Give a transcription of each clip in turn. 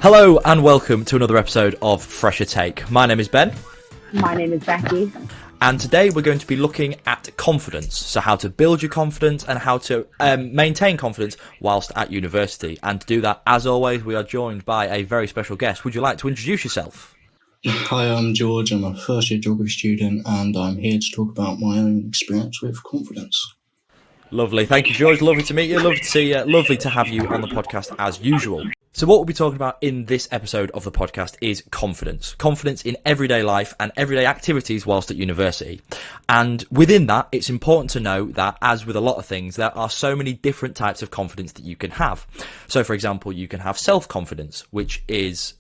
Hello and welcome to another episode of Fresher Take. My name is Ben. My name is Becki. And today we're going to be looking at confidence. So how to build your confidence and how to maintain confidence whilst at university. And to do that, as always, we are joined by a very special guest. Would you like to introduce yourself? Hi, I'm George. I'm a first year geography student and I'm here to talk about my own experience with confidence. Lovely. Thank you, George. Lovely to meet you. Lovely to see you. Lovely to have you on the podcast as usual. So what we'll be talking about in this episode of the podcast is confidence. Confidence in everyday life and everyday activities whilst at university. And within that, it's important to know that, as with a lot of things, there are so many different types of confidence that you can have. So, for example, you can have self-confidence, which is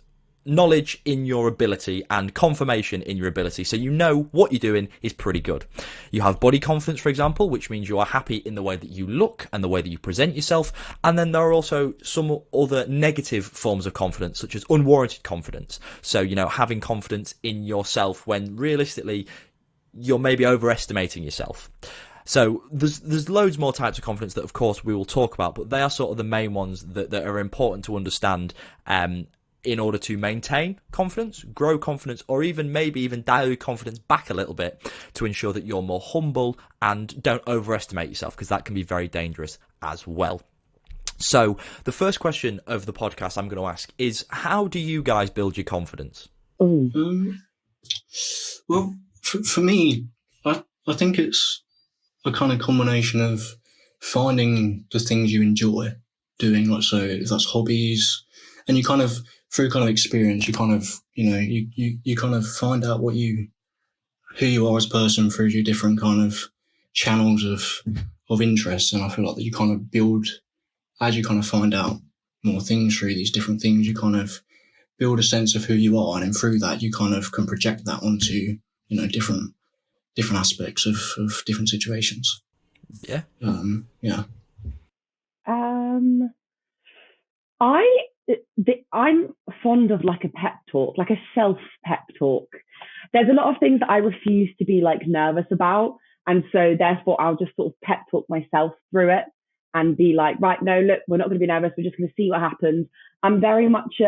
knowledge in your ability and confirmation in your ability, so you know what you're doing is pretty good. You have body confidence, for example, which means you are happy in the way that you look and the way that you present yourself. And then there are also some other negative forms of confidence, such as unwarranted confidence. So, you know, having confidence in yourself when realistically you're maybe overestimating yourself. So there's loads more types of confidence that, of course, we will talk about, but they are sort of the main ones that are important to understand in order to maintain confidence, grow confidence, or maybe even dial your confidence back a little bit to ensure that you're more humble and don't overestimate yourself, because that can be very dangerous as well. So the first question of the podcast I'm going to ask is, how do you guys build your confidence? Well, for me, I think it's a kind of combination of finding the things you enjoy doing, like, so if that's hobbies, and you kind of, through kind of experience, you kind of, you know, you kind of find out who you are as a person through your different kind of channels of interest. And I feel like that you kind of build, as you kind of find out more things through these different things, you kind of build a sense of who you are. And then through that, you kind of can project that onto, you know, different aspects of different situations. Yeah. I'm fond of like a pep talk, like a self pep talk. There's a lot of things that I refuse to be like nervous about. And so therefore I'll just sort of pep talk myself through it and be like, right, no, look, we're not going to be nervous. We're just going to see what happens. I'm very much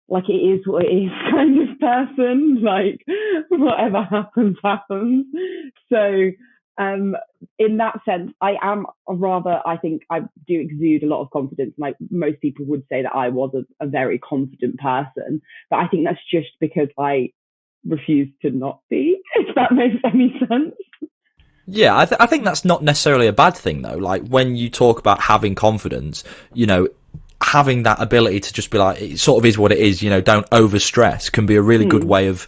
like it is what it is kind of person, like whatever happens, happens. So in that sense, I think I do exude a lot of confidence. Like most people would say that I was a very confident person, but I think that's just because I refuse to not be, if that makes any sense. Yeah, I think that's not necessarily a bad thing, though. Like, when you talk about having confidence, you know, having that ability to just be like, it sort of is what it is, you know, don't overstress, can be a really good way of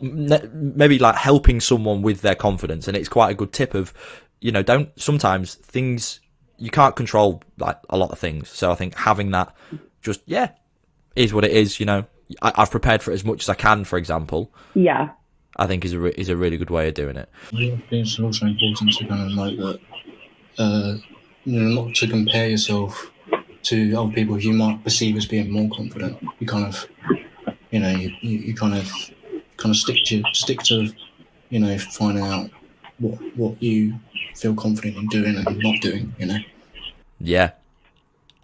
maybe like helping someone with their confidence. And it's quite a good tip of, you know, sometimes things, you can't control like a lot of things. So I think having that just, is what it is, you know. I've prepared for it as much as I can, for example. Yeah. I think is a really good way of doing it. I think it's also important to kind of note that, you know, not to compare yourself to other people who you might perceive as being more confident. You kind of, you know, you kind of stick to, you know, finding out what you feel confident in doing and not doing, you know. Yeah.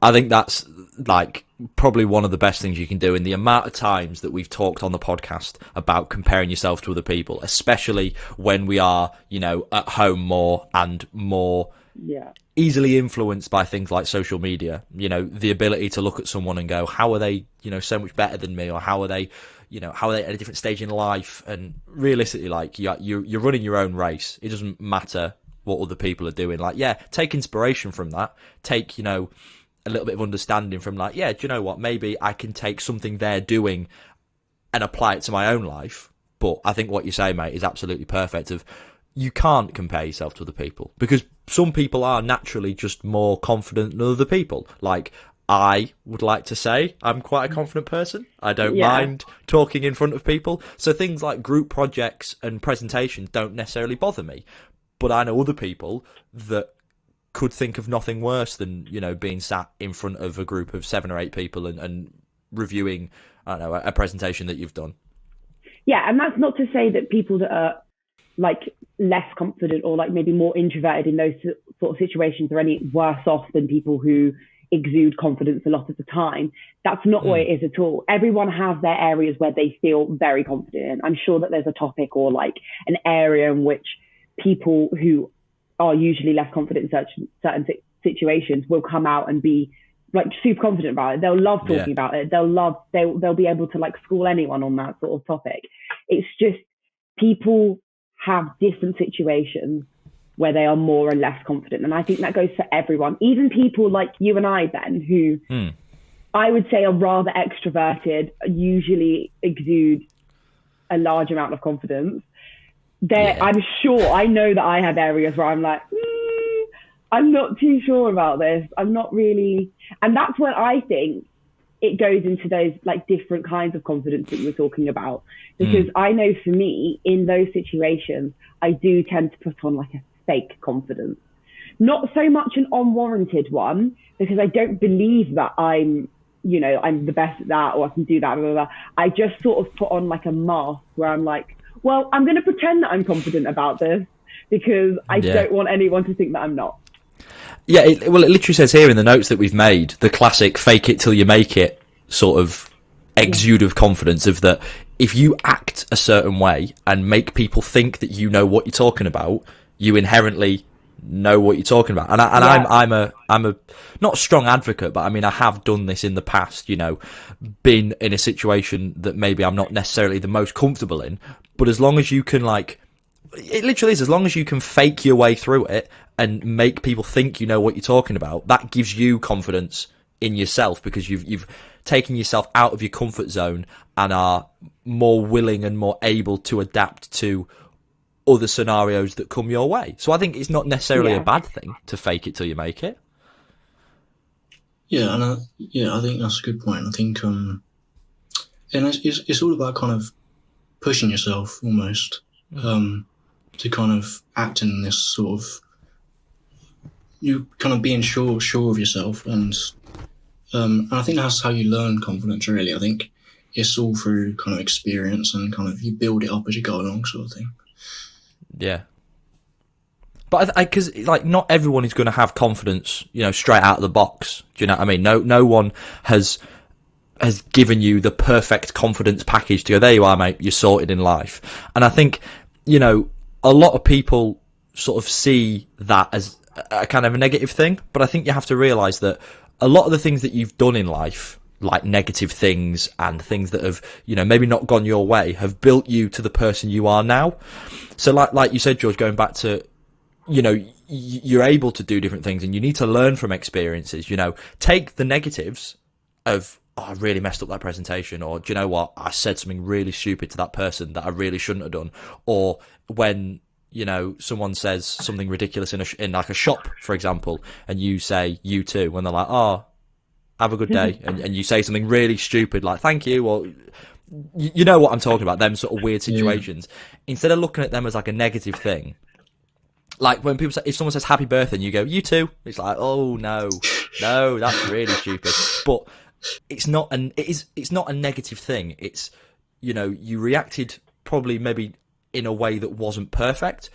I think that's like probably one of the best things you can do. In the amount of times that we've talked on the podcast about comparing yourself to other people, especially when we are, you know, at home more easily influenced by things like social media, you know, the ability to look at someone and go, how are they, you know, so much better than me, or how are they at a different stage in life? And realistically, like, you're running your own race. It doesn't matter what other people are doing. Like, yeah, take inspiration from that. Take, you know, a little bit of understanding from, like, yeah, do you know what? Maybe I can take something they're doing and apply it to my own life. But I think what you say, mate, is absolutely perfect. Of, you can't compare yourself to other people, because some people are naturally just more confident than other people. Like, I would like to say I'm quite a confident person. I don't mind talking in front of people. So things like group projects and presentations don't necessarily bother me. But I know other people that could think of nothing worse than, you know, being sat in front of a group of 7 or 8 people and reviewing, I don't know, a presentation that you've done. Yeah, and that's not to say that people that are like less confident or like maybe more introverted in those sort of situations are any worse off than people who, exude confidence a lot of the time. That's not what it is at all. Everyone has their areas where they feel very confident in. I'm sure that there's a topic or like an area in which people who are usually less confident in certain situations will come out and be like super confident about it. They'll love talking about it. They'll be able to like school anyone on that sort of topic. It's just people have different situations where they are more or less confident. And I think that goes for everyone, even people like you and I, Ben, who I would say are rather extroverted, usually exude a large amount of confidence. I'm sure, I know that I have areas where I'm like, I'm not too sure about this. I'm not really. And that's when I think it goes into those like different kinds of confidence that you were talking about. Because I know for me, in those situations, I do tend to put on like a fake confidence. Not so much an unwarranted one, because I don't believe that I'm the best at that or I can do that. Blah, blah, blah. I just sort of put on like a mask where I'm like, well, I'm going to pretend that I'm confident about this because I don't want anyone to think that I'm not. Yeah, it literally says here in the notes that we've made, the classic fake it till you make it sort of exude of confidence, of that if you act a certain way and make people think that you know what you're talking about, you inherently know what you're talking about. And I'm a not a strong advocate, but I mean, I have done this in the past, been in a situation that maybe I'm not necessarily the most comfortable in, but as long as you can it literally is, as long as you can fake your way through it and make people think you know what you're talking about, that gives you confidence in yourself, because you've taken yourself out of your comfort zone and are more willing and more able to adapt to other scenarios that come your way. So I think it's not necessarily a bad thing to fake it till you make it. Yeah, and I think that's a good point. I think, and it's all about kind of pushing yourself almost, to kind of act in this sort of, you kind of being sure of yourself, and I think that's how you learn confidence. Really, I think it's all through kind of experience and kind of you build it up as you go along, sort of thing. Yeah. But because like not everyone is going to have confidence, straight out of the box. Do you know what I mean? No one has given you the perfect confidence package to go, there you are, mate, you're sorted in life. And I think, a lot of people sort of see that as a kind of a negative thing, but I think you have to realise that a lot of the things that you've done in life, like negative things and things that have, maybe not gone your way, have built you to the person you are now. So like you said, George, going back to, you're able to do different things and you need to learn from experiences, take the negatives of, I really messed up that presentation, or do you know what, I said something really stupid to that person that I really shouldn't have done, or when someone says something ridiculous in like a shop, for example, and you say you too, when they're like, oh, have a good day, and you say something really stupid like thank you, or you know what I'm talking about, them sort of weird situations. Instead of looking at them as like a negative thing, like when people say, if someone says happy birthday and you go you too, it's like, oh no, that's really stupid. But it's not a negative thing. It's, you reacted probably maybe in a way that wasn't perfect,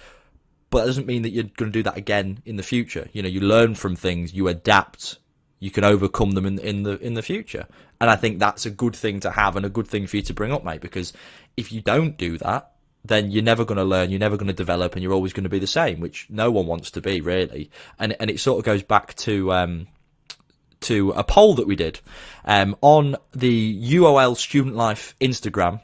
but that doesn't mean that you're going to do that again in the future. You learn from things, you adapt, you can overcome them in the future. And I think that's a good thing to have and a good thing for you to bring up, mate, because if you don't do that, then you're never going to learn, you're never going to develop, and you're always going to be the same, which no one wants to be, really. And it sort of goes back to a poll that we did on the UOL Student Life Instagram.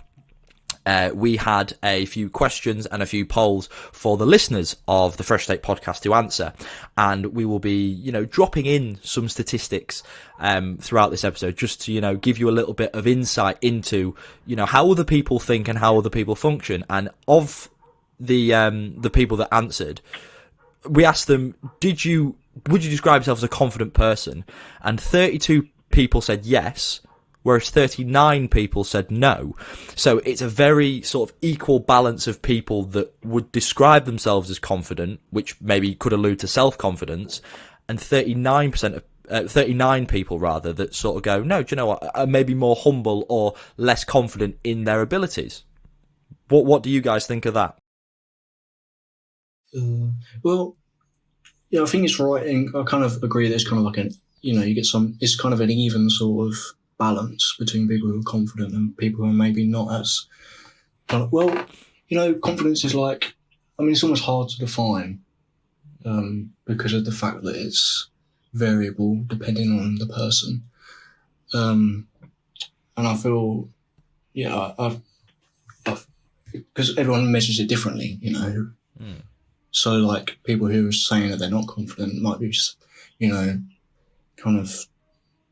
We had a few questions and a few polls for the listeners of the Fresh State podcast to answer, and we will be, dropping in some statistics throughout this episode just to, give you a little bit of insight into, how other people think and how other people function. And of the people that answered, we asked them, would you describe yourself as a confident person? And 32 people said yes, whereas 39 people said no. So it's a very sort of equal balance of people that would describe themselves as confident, which maybe could allude to self-confidence, and 39 people rather that sort of go, no, do you know what, are maybe more humble or less confident in their abilities. What do you guys think of that? Well, yeah, I think it's right, and I kind of agree that it's kind of like you get it's kind of an even sort of balance between people who are confident and people who are maybe not as, well, confidence is like, it's almost hard to define, because of the fact that it's variable depending on the person. And I feel, because everyone measures it differently, So like people who are saying that they're not confident might be, kind of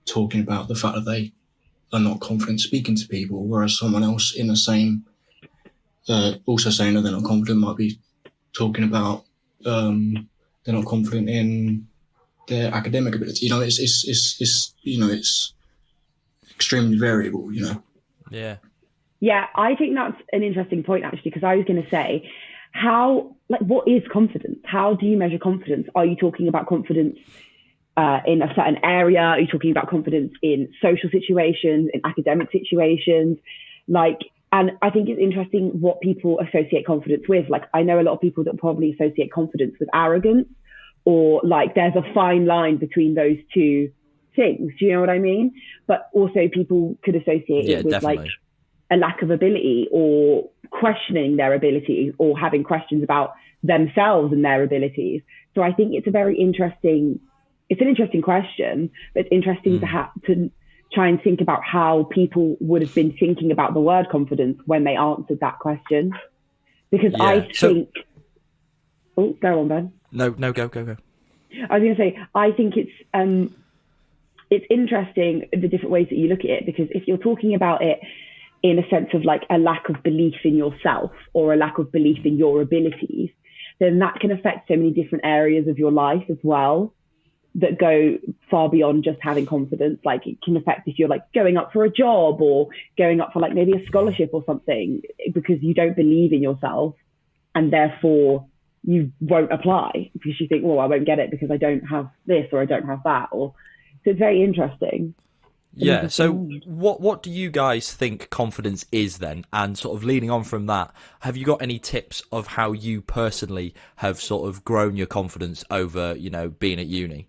talking about the fact that they are not confident speaking to people, whereas someone else in the same, also saying that they're not confident might be talking about they're not confident in their academic ability. It's extremely variable. Yeah. Yeah, I think that's an interesting point actually, because I was going to say, what is confidence? How do you measure confidence? Are you talking about confidence in a certain area? Are you talking about confidence in social situations, in academic situations? And I think it's interesting what people associate confidence with. Like, I know a lot of people that probably associate confidence with arrogance, or like there's a fine line between those two things. Do you know what I mean? But also people could associate it with definitely. like a lack of ability, or questioning their abilities, or having questions about themselves and their abilities. So I think it's an interesting question, but it's interesting to try and think about how people would have been thinking about the word confidence when they answered that question. Because I think, go on, Ben. No, go. I was going to say, I think it's interesting the different ways that you look at it, because if you're talking about it in a sense of like a lack of belief in yourself, or a lack of belief in your abilities, then that can affect so many different areas of your life as well, that go far beyond just having confidence. Like, it can affect if you're like going up for a job, or going up for like maybe a scholarship or something, because you don't believe in yourself, and therefore you won't apply because you think, well, I won't get it because I don't have this, or I don't have that. So it's very interesting. Yeah. So what do you guys think confidence is then? And sort of leading on from that, have you got any tips of how you personally have sort of grown your confidence over, being at uni?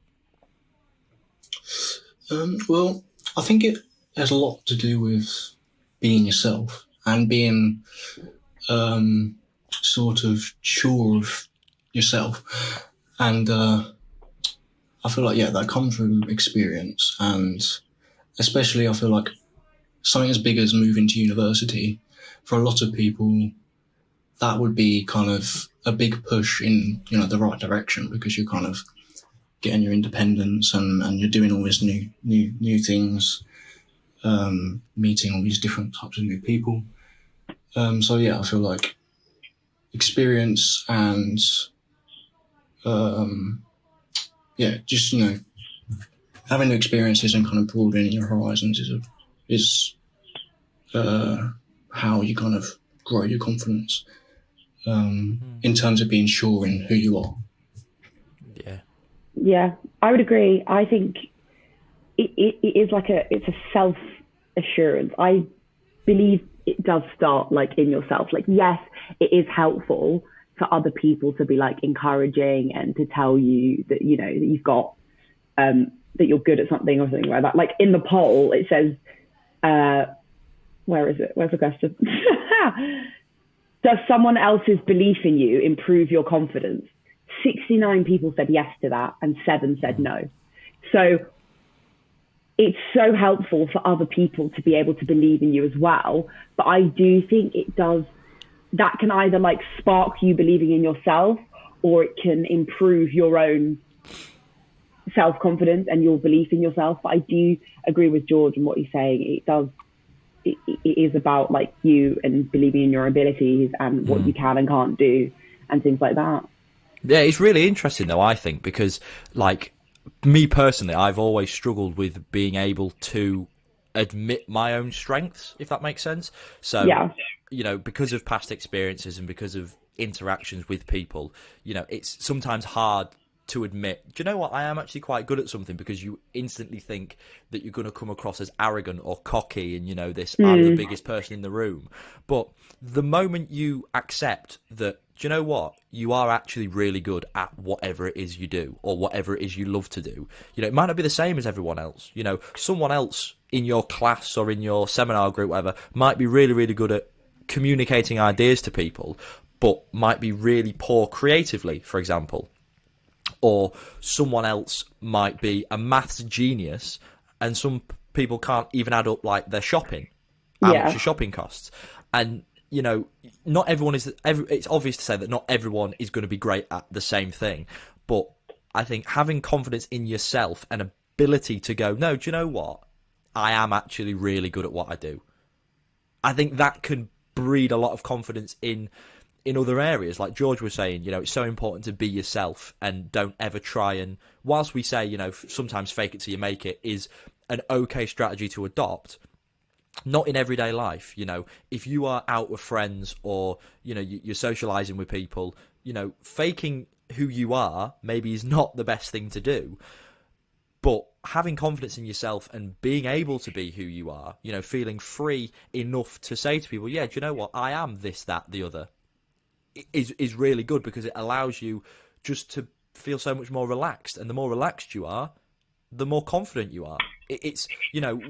Well, I think it has a lot to do with being yourself and being sort of sure of yourself. And I feel like, that comes from experience. And especially I feel like something as big as moving to university, for a lot of people, that would be kind of a big push in, the right direction, because you're kind of getting your independence and you're doing all these new things, meeting all these different types of new people. So I feel like experience and just having the experiences and kind of broadening your horizons is how you kind of grow your confidence, in terms of being sure in who you are. Yeah, I would agree. I think it is like it's a self assurance. I believe it does start like in yourself. Like, yes, it is helpful for other people to be like encouraging and to tell you that, that you've got, that you're good at something or something like that. Like in the poll, it says, where is it? Where's the question? Does someone else's belief in you improve your confidence? 69 people said yes to that, and 7 said no. So it's so helpful for other people to be able to believe in you as well. But I do think that can either like spark you believing in yourself, or it can improve your own self-confidence and your belief in yourself. But I do agree with George and what he's saying. It is about like you and believing in your abilities and what you can and can't do and things like that. Yeah, it's really interesting though, I think, because like me personally, I've always struggled with being able to admit my own strengths, if that makes sense. So, because of past experiences and because of interactions with people, it's sometimes hard to admit, do you know what, I am actually quite good at something, because you instantly think that you're going to come across as arrogant or cocky and, I'm the biggest person in the room. But the moment you accept that, do you know what? You are actually really good at whatever it is you do, or whatever it is you love to do. You know, it might not be the same as everyone else. You know, someone else in your class or in your seminar group, whatever, might be really, really good at communicating ideas to people, but might be really poor creatively, for example. Or someone else might be a maths genius, and some people can't even add up like their shopping, how much your shopping costs. And you know, not everyone is. It's obvious to say that not everyone is going to be great at the same thing, but I think having confidence in yourself and ability to go, no, do you know what? I am actually really good at what I do. I think that can breed a lot of confidence in other areas. Like George was saying, you know, it's so important to be yourself and don't ever try and, whilst we say, you know, sometimes fake it till you make it is an okay strategy to adopt, not in everyday life. You know, if you are out with friends or, you know, you're socializing with people, you know, faking who you are maybe is not the best thing to do. But having confidence in yourself and being able to be who you are, you know, feeling free enough to say to people, yeah, do you know what? I am this, that, the other, is really good, because it allows you just to feel so much more relaxed. And the more relaxed you are, the more confident you are. It's, you know,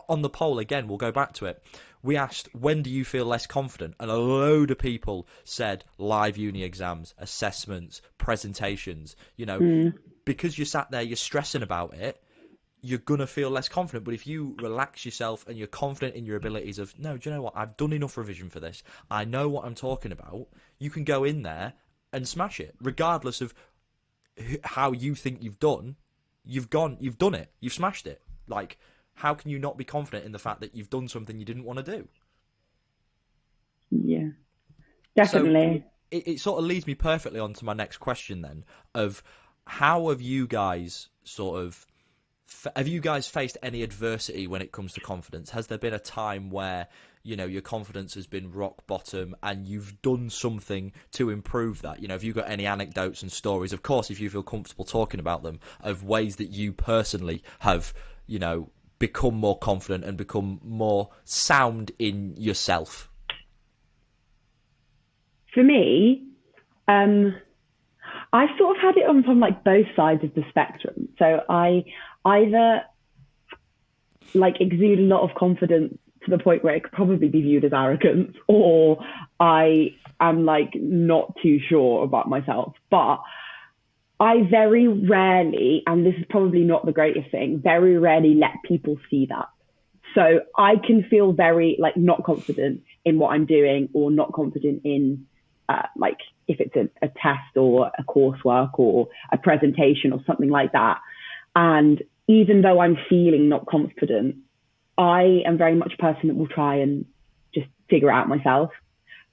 on the poll, again, we'll go back to it. We asked, when do you feel less confident? And a load of people said live uni exams, assessments, presentations. You know, because you're sat there, you're stressing about it, you're going to feel less confident. But if you relax yourself and you're confident in your abilities of, no, do you know what? I've done enough revision for this. I know what I'm talking about. You can go in there and smash it, regardless of how you think you've done. You've done it. You've smashed it. Like, how can you not be confident in the fact that you've done something you didn't want to do? Yeah, definitely. So it sort of leads me perfectly on to my next question then, of how have you guys have you guys faced any adversity when it comes to confidence? Has there been a time where, you know, your confidence has been rock bottom and you've done something to improve that? You know, have you got any anecdotes and stories, of course, if you feel comfortable talking about them, of ways that you personally have, you know, become more confident and become more sound in yourself? For me, I sort of had it on from like both sides of the spectrum. So I either like exude a lot of confidence to the point where it could probably be viewed as arrogance, or I am like not too sure about myself. But I very rarely, and this is probably not the greatest thing, very rarely let people see that. So I can feel very like not confident in what I'm doing, or not confident in like if it's a test or a coursework or a presentation or something like that. And even though I'm feeling not confident, I am very much a person that will try and just figure it out myself,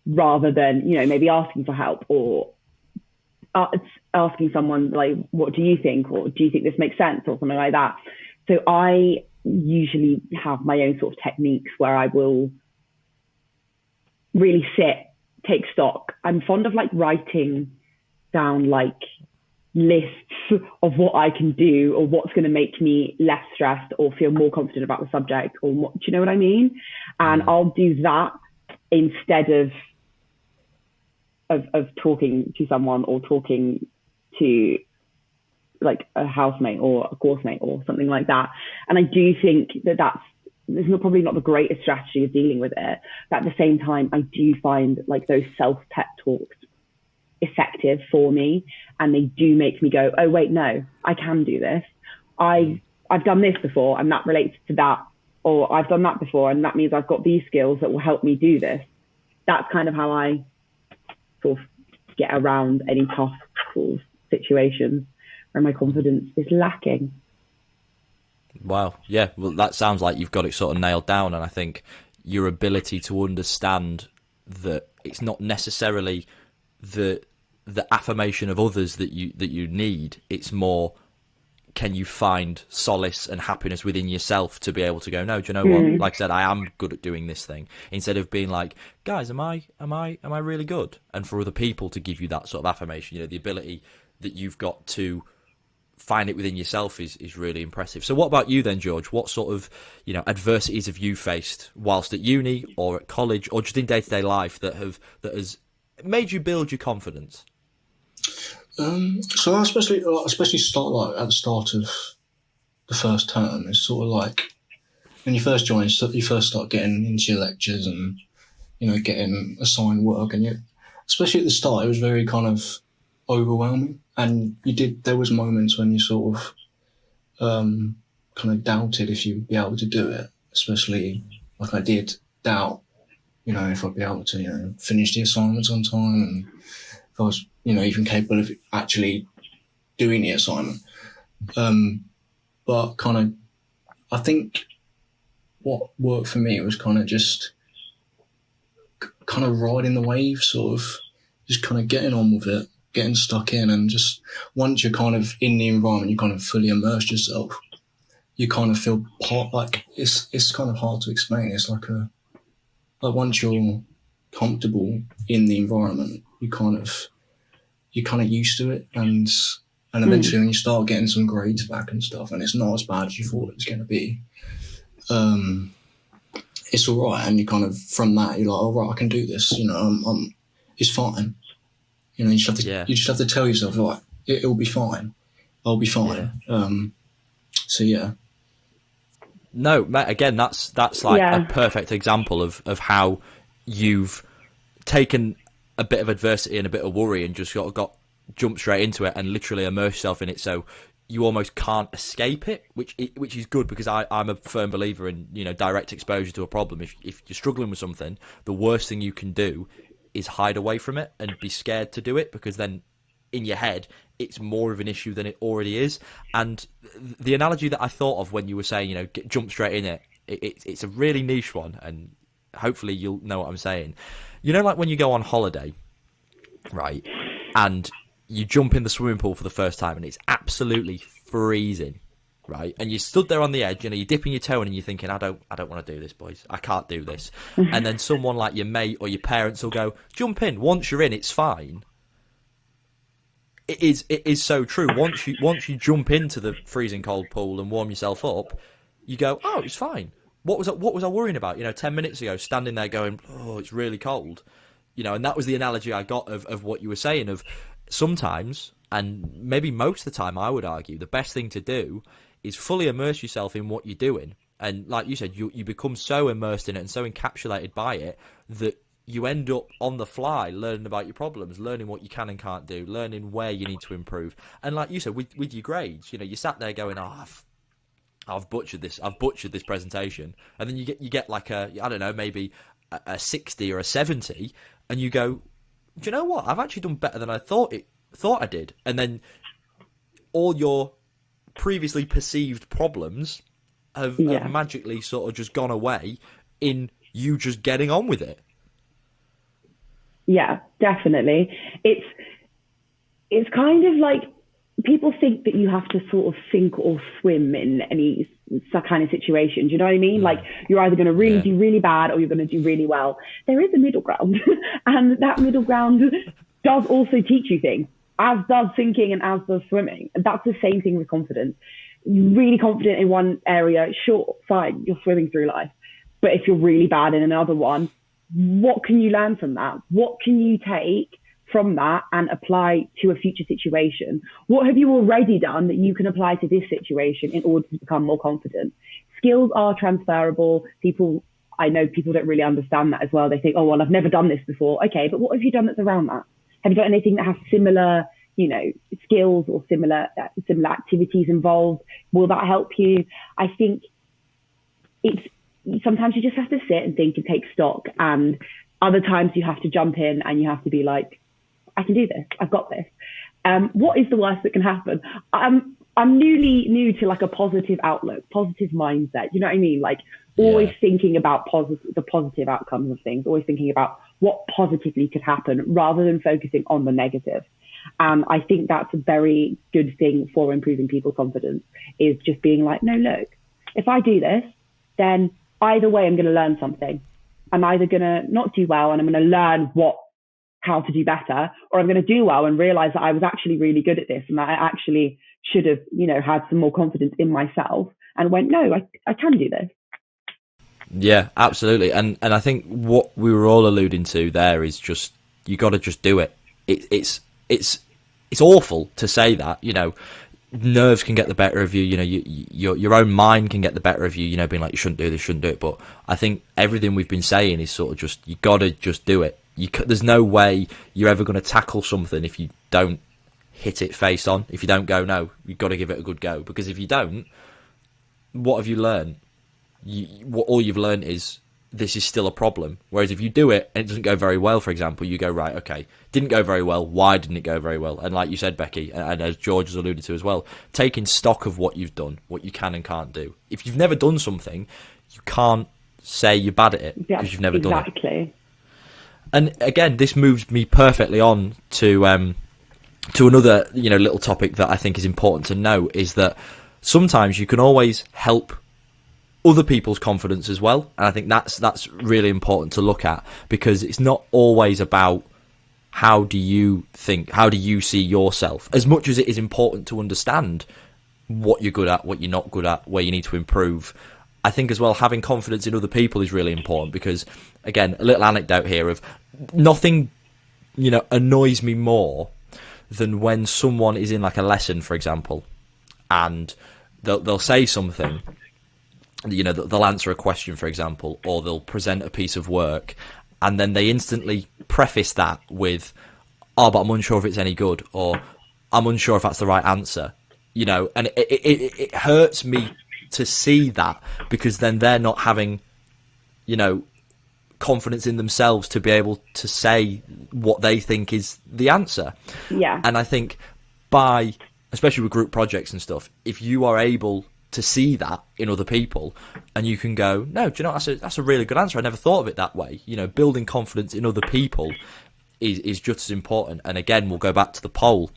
rather than, you know, maybe asking for help or asking someone like, what do you think? Or do you think this makes sense? Or something like that. So I usually have my own sort of techniques where I will really sit, take stock. I'm fond of like writing down like lists of what I can do, or what's going to make me less stressed or feel more confident about the subject, or what, do you know what I mean? And I'll do that instead of talking to someone, or talking to like a housemate or a course mate or something like that. And I do think that's probably not the greatest strategy of dealing with it. But at the same time, I do find like those self-pep talks effective for me, and they do make me go, oh wait, no, I can do this. I've done this before and that relates to that, or I've done that before and that means I've got these skills that will help me do this. That's kind of how I sort of get around any tough sort of situations where my confidence is lacking. Wow. Yeah. Well, that sounds like you've got it sort of nailed down. And I think your ability to understand that it's not necessarily the affirmation of others that you need. It's more, can you find solace and happiness within yourself to be able to go, no, do you know what? Like I said, I am good at doing this thing, instead of being like, guys, am I really good? And for other people to give you that sort of affirmation, you know, the ability that you've got to find it within yourself is really impressive. So what about you then, George? What sort of, you know, adversities have you faced whilst at uni or at college or just in day-to-day life that has made you build your confidence? So I especially start like at the start of the first term. It's sort of like when you first join, so you first start getting into your lectures and getting assigned work, and especially at the start, it was very kind of overwhelming. And there was moments when you sort of kind of doubted if you'd be able to do it, especially like I did doubt, if I'd be able to, finish the assignments on time, and if I was, even capable of actually doing the assignment. But kind of, I think what worked for me was kind of just kind of riding the wave, sort of just kind of getting on with it, getting stuck in, and just once you're kind of in the environment, you kind of fully immerse yourself. You kind of feel part, like it's kind of hard to explain. It's like once you're comfortable in the environment, you're kind of used to it, and eventually when you start getting some grades back and stuff, and it's not as bad as you thought it was going to be, it's all right. And you kind of, from that, you're like, oh right, I can do this. It's fine. You just have to tell yourself, right, it'll be fine. I'll be fine. Yeah. So yeah. No, mate, again, that's like a perfect example of how you've taken a bit of adversity and a bit of worry and just got jumped straight into it and literally immerse yourself in it, so you almost can't escape it, which is good, because I'm a firm believer in direct exposure to a problem. If you're struggling with something, the worst thing you can do is hide away from it and be scared to do it, because then in your head it's more of an issue than it already is. And the analogy that I thought of when you were saying jump straight in it, it's a really niche one, and hopefully you'll know what I'm saying. Like when you go on holiday, right, and you jump in the swimming pool for the first time and it's absolutely freezing, right, and you stood there on the edge, you're dipping your toe in and you're thinking, I don't want to do this, boys, I can't do this. And then someone like your mate or your parents will go, jump in. Once you're in, it's fine. It is so true. Once you jump into the freezing cold pool and warm yourself up, you go, oh, it's fine. What was I worrying about? 10 minutes ago, standing there going, oh, it's really cold. And that was the analogy I got of what you were saying, of sometimes, and maybe most of the time, I would argue, the best thing to do is fully immerse yourself in what you're doing. And like you said, you become so immersed in it and so encapsulated by it that you end up on the fly learning about your problems, learning what you can and can't do, learning where you need to improve. And like you said, with your grades, you sat there going, oh, I've butchered this presentation. And then you get like maybe a 60 or a 70, and you go, do you know what? I've actually done better than I thought I did. And then all your previously perceived problems have magically sort of just gone away in you just getting on with it. Yeah, definitely. It's kind of like, people think that you have to sort of sink or swim in any kind of situation. Do you know what I mean? Like, you're either going to really do really bad or you're going to do really well. There is a middle ground, and that middle ground does also teach you things, as does sinking and as does swimming. And that's the same thing with confidence. You're really confident in one area, sure, fine, you're swimming through life. But if you're really bad in another one, what can you learn from that? What can you take from that and apply to a future situation? What have you already done that you can apply to this situation in order to become more confident? Skills are transferable. I know people don't really understand that as well. They think, oh, well, I've never done this before. Okay, but what have you done that's around that? Have you got anything that has similar, skills or similar activities involved? Will that help you? I think sometimes you just have to sit and think and take stock, and other times you have to jump in and you have to be like, I can do this. I've got this. What is the worst that can happen? I'm new to like a positive outlook, positive mindset. You know what I mean? Like, always thinking about the positive outcomes of things, always thinking about what positively could happen rather than focusing on the negative. I think that's a very good thing for improving people's confidence, is just being like, no, look, if I do this, then either way, I'm going to learn something. I'm either going to not do well and I'm going to learn how to do better, or I'm going to do well and realize that I was actually really good at this and that I actually should have, had some more confidence in myself and went, no, I can do this. Yeah, absolutely. And I think what we were all alluding to there is just You got to just do it. It's awful to say that, nerves can get the better of you, your own mind can get the better of you, being like, you shouldn't do this, shouldn't do it. But I think everything we've been saying is sort of just, you got to just do it. There's no way you're ever going to tackle something if you don't hit it face on. If you don't go, no, you've got to give it a good go. Because if you don't, what have you learned? All you've learned is this is still a problem. Whereas if you do it and it doesn't go very well, for example, you go, right, okay, didn't go very well. Why didn't it go very well? And like you said, Becki, and as George has alluded to as well, taking stock of what you've done, what you can and can't do. If you've never done something, you can't say you're bad at it because you've never done it. Exactly. And again, this moves me perfectly on to another, little topic that I think is important to know, is that sometimes you can always help other people's confidence as well. And I think that's really important to look at, because it's not always about how do you think, how do you see yourself, as much as it is important to understand what you're good at, what you're not good at, where you need to improve. I think as well, having confidence in other people is really important, because again, a little anecdote here of nothing, annoys me more than when someone is in like a lesson, for example, and they'll say something, they'll answer a question, for example, or they'll present a piece of work, and then they instantly preface that with, oh, but I'm unsure if it's any good, or I'm unsure if that's the right answer, and it hurts me to see that, because then they're not having, confidence in themselves to be able to say what they think is the answer. Yeah. And I think especially with group projects and stuff, if you are able to see that in other people, and you can go, no, do you know, that's a really good answer. I never thought of it that way. Building confidence in other people is just as important. And again, we'll go back to the poll.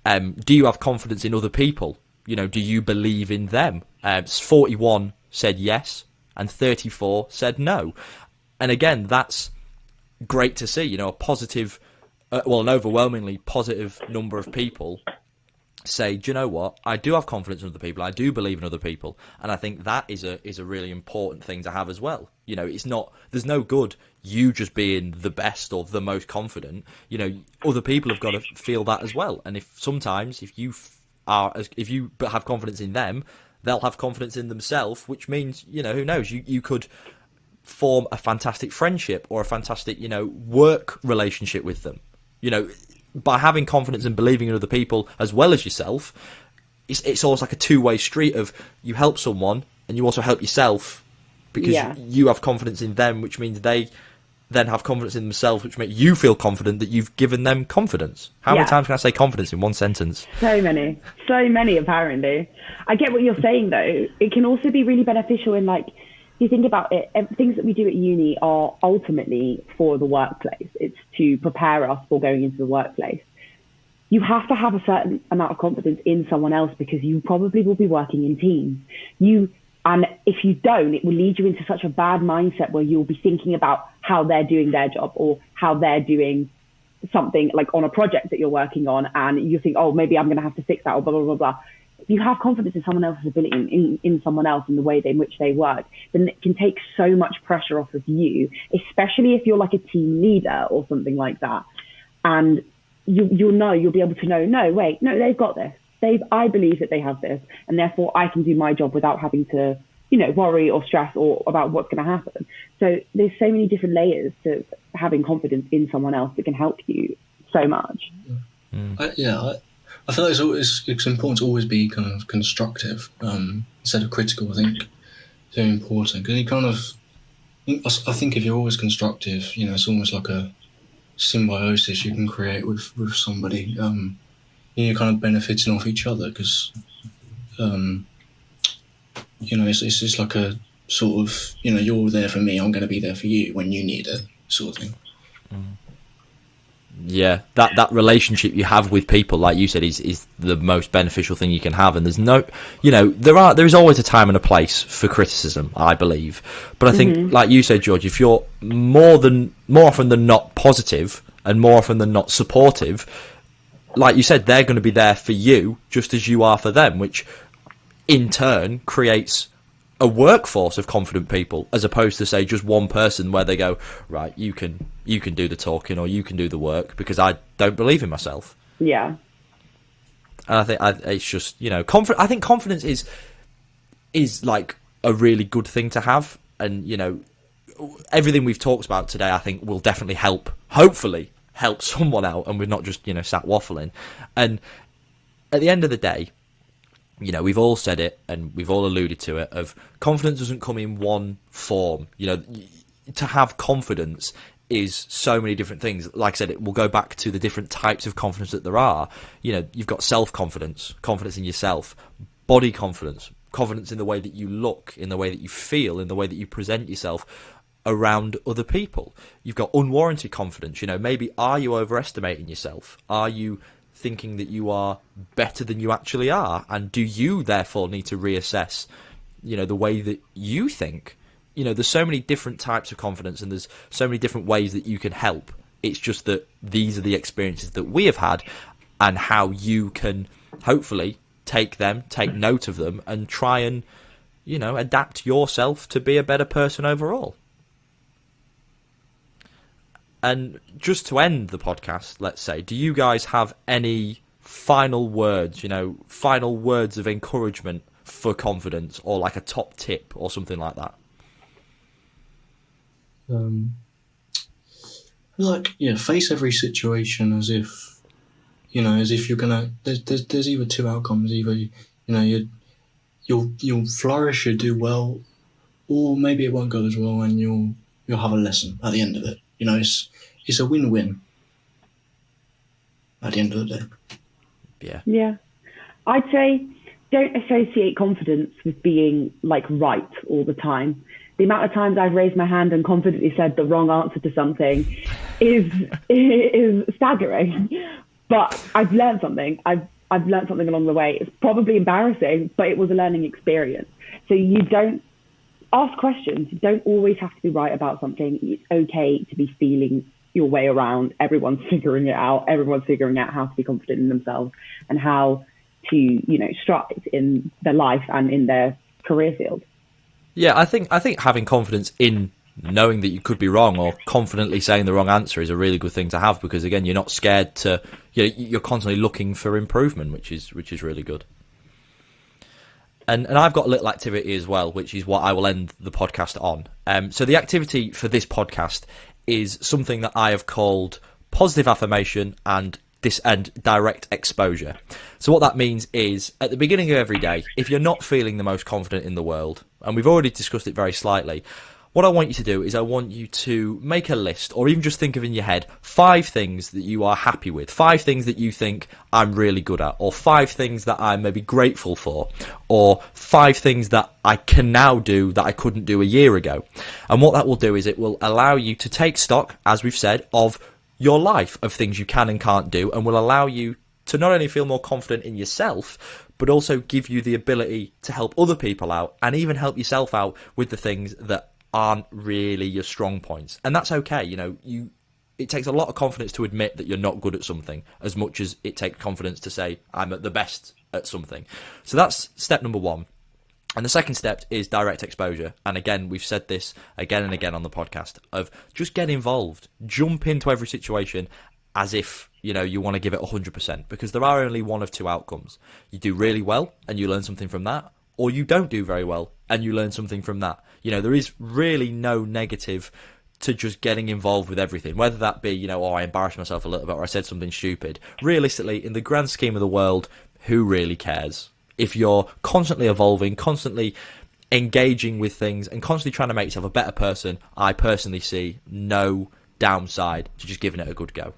Do you have confidence in other people? Do you believe in them? 41 said yes, and 34 said no. And again, that's great to see. A positive, an overwhelmingly positive number of people say, do you know what? I do have confidence in other people. I do believe in other people, and I think that is a really important thing to have as well. It's not. There's no good you just being the best or the most confident. Other people have got to feel that as well. And if you have confidence in them, they'll have confidence in themselves, which means, who knows, you could form a fantastic friendship or a fantastic, work relationship with them. By having confidence and believing in other people as well as yourself, it's almost like a two-way street of, you help someone and you also help yourself, because you have confidence in them, which means they then have confidence in themselves, which makes you feel confident that you've given them confidence. How many times can I say confidence in one sentence? So many apparently. I get what you're saying though. It can also be really beneficial in, like, if you think about it, things that we do at uni are ultimately for the workplace. It's to prepare us for going into the workplace. You have to have a certain amount of confidence in someone else, because you probably will be working in teams. And if you don't, it will lead you into such a bad mindset where you'll be thinking about how they're doing their job, or how they're doing something like on a project that you're working on, and you think, oh, maybe I'm going to have to fix that, or blah, blah, blah, blah. If you have confidence in someone else's ability, in someone else, in the way in which they work, then it can take so much pressure off of you, especially if you're like a team leader or something like that. And you'll be able to know, no, they've got this. I believe that they have this, and therefore I can do my job without having to, worry or stress or about what's going to happen. So there's so many different layers to having confidence in someone else that can help you so much. I feel like it's important to always be kind of constructive instead of critical. I think it's very important, because I think if you're always constructive, it's almost like a symbiosis you can create with somebody. You're kind of benefiting off each other, because it's just like a sort of, you're there for me, I'm going to be there for you when you need it, sort of thing. Yeah, that relationship you have with people, like you said, is the most beneficial thing you can have. And there's no, there is always a time and a place for criticism, I believe. But I think, like you said, George, if you're more often than not positive, and more often than not supportive, like you said, they're going to be there for you just as you are for them, which in turn creates a workforce of confident people, as opposed to say just one person where they go, right, you can do the talking or you can do the work because I don't believe in myself. Yeah. And I think it's just, I think confidence is like a really good thing to have, and everything we've talked about today, I think, will definitely hopefully help someone out, and we're not just sat waffling. And at the end of the day, we've all said it and we've all alluded to it, of confidence doesn't come in one form. To have confidence is so many different things. Like I said, it will go back to the different types of confidence that there are. You've got self-confidence, confidence in yourself, body confidence, confidence in the way that you look, in the way that you feel, in the way that you present yourself around other people. You've got unwarranted confidence. Maybe are you overestimating yourself? Are you thinking that you are better than you actually are? And do you therefore need to reassess, the way that you think? There's so many different types of confidence, and there's so many different ways that you can help. It's just that these are the experiences that we have had, and how you can hopefully take note of them, and try and, adapt yourself to be a better person overall. And just to end the podcast, let's say, do you guys have any final words, final words of encouragement for confidence, or like a top tip or something like that? Face every situation as if you're gonna. There's either two outcomes. Either you'll flourish, you'll do well, or maybe it won't go as well, and you'll have a lesson at the end of it. It's a win-win at the end of the day. Yeah. I'd say don't associate confidence with being like right all the time. The amount of times I've raised my hand and confidently said the wrong answer to something is staggering. But I've learned something. I've learned something along the way. It's probably embarrassing, but it was a learning experience. So you don't ask questions. You don't always have to be right about something. It's okay to be feeling your way around. Everyone's figuring it out. Everyone's figuring out how to be confident in themselves and how to, stride in their life and in their career field. Yeah, I think having confidence in knowing that you could be wrong, or confidently saying the wrong answer, is a really good thing to have, because again, you're not scared to, you're constantly looking for improvement, which is really good. And I've got a little activity as well, which is what I will end the podcast on. So the activity for this podcast is something that I have called positive affirmation and direct exposure. So what that means is, at the beginning of every day, if you're not feeling the most confident in the world, and we've already discussed it very slightly, what I want you to do is I want you to make a list, or even just think of in your head 5 things that you are happy with, 5 things that you think I'm really good at, or 5 things that I'm maybe grateful for, or 5 things that I can now do that I couldn't do a year ago. And what that will do is it will allow you to take stock, as we've said, of your life, of things you can and can't do, and will allow you to not only feel more confident in yourself, but also give you the ability to help other people out, and even help yourself out with the things that aren't really your strong points. And that's okay. It takes a lot of confidence to admit that you're not good at something, as much as it takes confidence to say I'm at the best at something. So that's step number 1. And the second step is direct exposure. And again, we've said this again and again on the podcast, of just get involved, jump into every situation as if you want to give it 100%, because there are only one of 2 outcomes. You do really well and you learn something from that, or you don't do very well and you learn something from that. There is really no negative to just getting involved with everything, whether that be, I embarrassed myself a little bit, or I said something stupid. Realistically, in the grand scheme of the world, who really cares? If you're constantly evolving, constantly engaging with things, and constantly trying to make yourself a better person, I personally see no downside to just giving it a good go.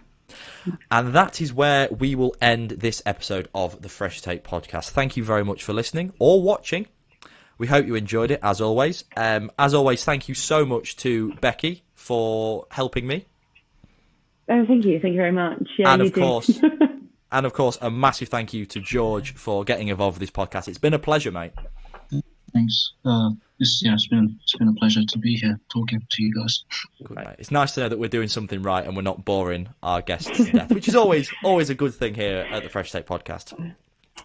And that is where we will end this episode of the Fresh Take podcast. Thank you very much for listening or watching. We hope you enjoyed it, as always. As always, thank you so much to Becki for helping me. Oh, thank you. Thank you very much. Yeah, and of course, a massive thank you to George for getting involved with this podcast. It's been a pleasure, mate. Thanks. It's been a pleasure to be here talking to you guys. Good, mate. It's nice to know that we're doing something right and we're not boring our guests to death, which is always a good thing here at the Fresh Take podcast.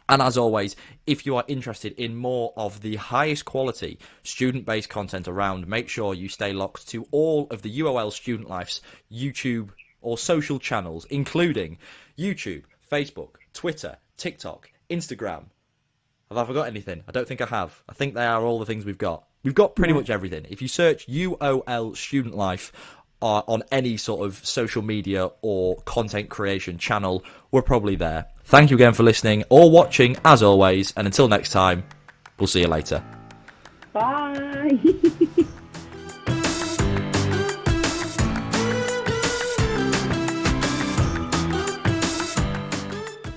And as always, if you are interested in more of the highest quality student-based content around, make sure you stay locked to all of the UOL Student Life's YouTube or social channels, including YouTube, Facebook, Twitter, TikTok, Instagram. Have I forgot anything? I don't think I have. I think they are all the things we've got. We've got pretty much everything. If you search UOL Student Life on any sort of social media or content creation channel, we're probably there. Thank you again for listening or watching, as always, and until next time, we'll see you later. Bye.